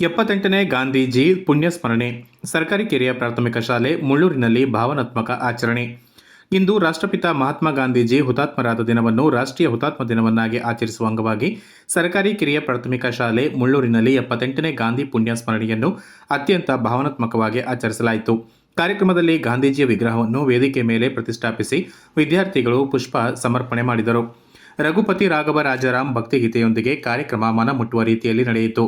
78ನೇ ಗಾಂಧೀಜಿ ಪುಣ್ಯಸ್ಮರಣೆ. ಸರ್ಕಾರಿ ಕಿರಿಯ ಪ್ರಾಥಮಿಕ ಶಾಲೆ ಮುಳ್ಳೂರಿನಲ್ಲಿ ಭಾವನಾತ್ಮಕ ಆಚರಣೆ. ಇಂದು ರಾಷ್ಟ್ರಪಿತ ಮಹಾತ್ಮ ಗಾಂಧೀಜಿ ಹುತಾತ್ಮರಾದ ದಿನವನ್ನು ರಾಷ್ಟ್ರೀಯ ಹುತಾತ್ಮ ದಿನವನ್ನಾಗಿ ಆಚರಿಸುವ ಅಂಗವಾಗಿ ಸರ್ಕಾರಿ ಕಿರಿಯ ಪ್ರಾಥಮಿಕ ಶಾಲೆ ಮುಳ್ಳೂರಿನಲ್ಲಿ 78ನೇ ಗಾಂಧಿ ಪುಣ್ಯಸ್ಮರಣೆಯನ್ನು ಅತ್ಯಂತ ಭಾವನಾತ್ಮಕವಾಗಿ ಆಚರಿಸಲಾಯಿತು. ಕಾರ್ಯಕ್ರಮದಲ್ಲಿ ಗಾಂಧೀಜಿಯ ವಿಗ್ರಹವನ್ನು ವೇದಿಕೆ ಮೇಲೆ ಪ್ರತಿಷ್ಠಾಪಿಸಿ ವಿದ್ಯಾರ್ಥಿಗಳು ಪುಷ್ಪ ಸಮರ್ಪಣೆ ಮಾಡಿದರು. ರಘುಪತಿ ರಾಘವ ರಾಜಾರಾಮ್ ಭಕ್ತಿಗೀತೆಯೊಂದಿಗೆ ಕಾರ್ಯಕ್ರಮ ಮನಮುಟ್ಟುವ ರೀತಿಯಲ್ಲಿ ನಡೆಯಿತು.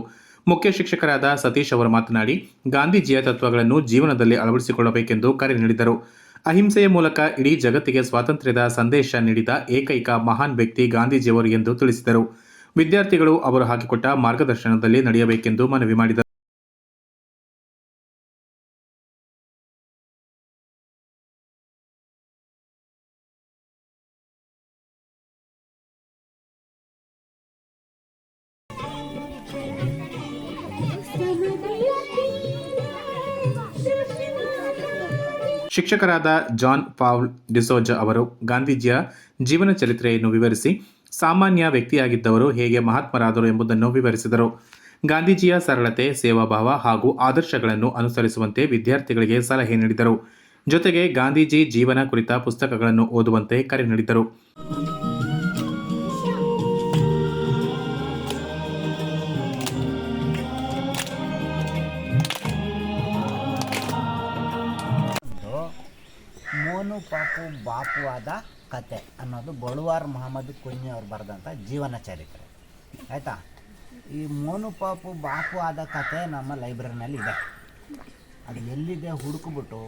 ಮುಖ್ಯ ಶಿಕ್ಷಕರಾದ ಸತೀಶ್ ಅವರು ಮಾತನಾಡಿ, ಗಾಂಧೀಜಿಯ ತತ್ವಗಳನ್ನು ಜೀವನದಲ್ಲಿ ಅಳವಡಿಸಿಕೊಳ್ಳಬೇಕೆಂದು ಕರೆ ನೀಡಿದರು. ಅಹಿಂಸೆಯ ಮೂಲಕ ಇಡೀ ಜಗತ್ತಿಗೆ ಸ್ವಾತಂತ್ರ್ಯದ ಸಂದೇಶ ನೀಡಿದ ಏಕೈಕ ಮಹಾನ್ ವ್ಯಕ್ತಿ ಗಾಂಧೀಜಿಯವರು ಎಂದು ತಿಳಿಸಿದರು. ವಿದ್ಯಾರ್ಥಿಗಳು ಅವರು ಹಾಕಿಕೊಟ್ಟ ಮಾರ್ಗದರ್ಶನದಲ್ಲಿ ನಡೆಯಬೇಕೆಂದು ಮನವಿ ಮಾಡಿದರು. ಶಿಕ್ಷಕರಾದ ಜಾನ್ ಪಾಲ್ ಡಿಸೋಜ ಅವರು ಗಾಂಧೀಜಿಯ ಜೀವನ ಚರಿತ್ರೆಯನ್ನು ವಿವರಿಸಿ, ಸಾಮಾನ್ಯ ವ್ಯಕ್ತಿಯಾಗಿದ್ದವರು ಹೇಗೆ ಮಹಾತ್ಮರಾದರು ಎಂಬುದನ್ನು ವಿವರಿಸಿದರು. ಗಾಂಧೀಜಿಯ ಸರಳತೆ, ಸೇವಾಭಾವ ಹಾಗೂ ಆದರ್ಶಗಳನ್ನು ಅನುಸರಿಸುವಂತೆ ವಿದ್ಯಾರ್ಥಿಗಳಿಗೆ ಸಲಹೆ ನೀಡಿದರು. ಜೊತೆಗೆ ಗಾಂಧೀಜಿ ಜೀವನ ಕುರಿತ ಪುಸ್ತಕಗಳನ್ನು ಓದುವಂತೆ ಕರೆ ನೀಡಿದರು. ಮೋನು ಪಾಪು ಬಾಪು ಆದ ಕತೆ ಅನ್ನೋದು ಬಳುವಾರ್ ಮೊಹಮ್ಮದ್ ಕುಂಞಿ ಅವರು ಬರೆದಂಥ ಜೀವನ ಚರಿತ್ರೆ. ಆಯಿತಾ, ಈ ಮೋನು ಪಾಪು ಬಾಪು ಆದ ಕತೆ ನಮ್ಮ ಲೈಬ್ರರಿನಲ್ಲಿ ಇದೆ. ಅದು ಎಲ್ಲಿದೆ ಹುಡುಕ್ಬಿಟ್ಟು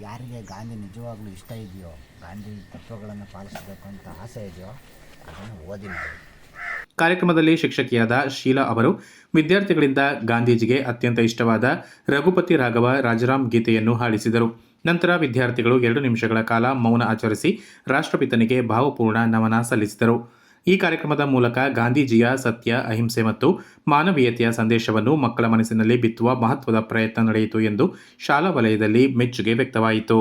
ಯಾರಿಗೆ ಗಾಂಧಿ ನಿಜವಾಗ್ಲೂ ಇಷ್ಟ ಇದೆಯೋ, ಗಾಂಧಿ ತತ್ವಗಳನ್ನು ಪಾಲಿಸಬೇಕು ಅಂತ ಆಸೆ ಇದೆಯೋ ಅದನ್ನು ಓದಿ ಮಾಡಿ. ಕಾರ್ಯಕ್ರಮದಲ್ಲಿ ಶಿಕ್ಷಕಿಯಾದ ಶೀಲಾ ಅವರು ವಿದ್ಯಾರ್ಥಿಗಳಿಂದ ಗಾಂಧೀಜಿಗೆ ಅತ್ಯಂತ ಇಷ್ಟವಾದ ರಘುಪತಿ ರಾಘವ ರಾಜಾರಾಮ್ ಗೀತೆಯನ್ನು ಹಾಡಿಸಿದರು. ನಂತರ ವಿದ್ಯಾರ್ಥಿಗಳು 2 ನಿಮಿಷಗಳ ಕಾಲ ಮೌನ ಆಚರಿಸಿ ರಾಷ್ಟ್ರಪಿತನಿಗೆ ಭಾವಪೂರ್ಣ ನಮನ ಸಲ್ಲಿಸಿದರು. ಈ ಕಾರ್ಯಕ್ರಮದ ಮೂಲಕ ಗಾಂಧೀಜಿಯ ಸತ್ಯ, ಅಹಿಂಸೆ ಮತ್ತು ಮಾನವೀಯತೆಯ ಸಂದೇಶವನ್ನು ಮಕ್ಕಳ ಮನಸ್ಸಿನಲ್ಲಿ ಬಿತ್ತುವ ಮಹತ್ವದ ಪ್ರಯತ್ನ ನಡೆಯಿತು ಎಂದು ಶಾಲಾ ವಲಯದಲ್ಲಿ ಮೆಚ್ಚುಗೆ ವ್ಯಕ್ತವಾಯಿತು.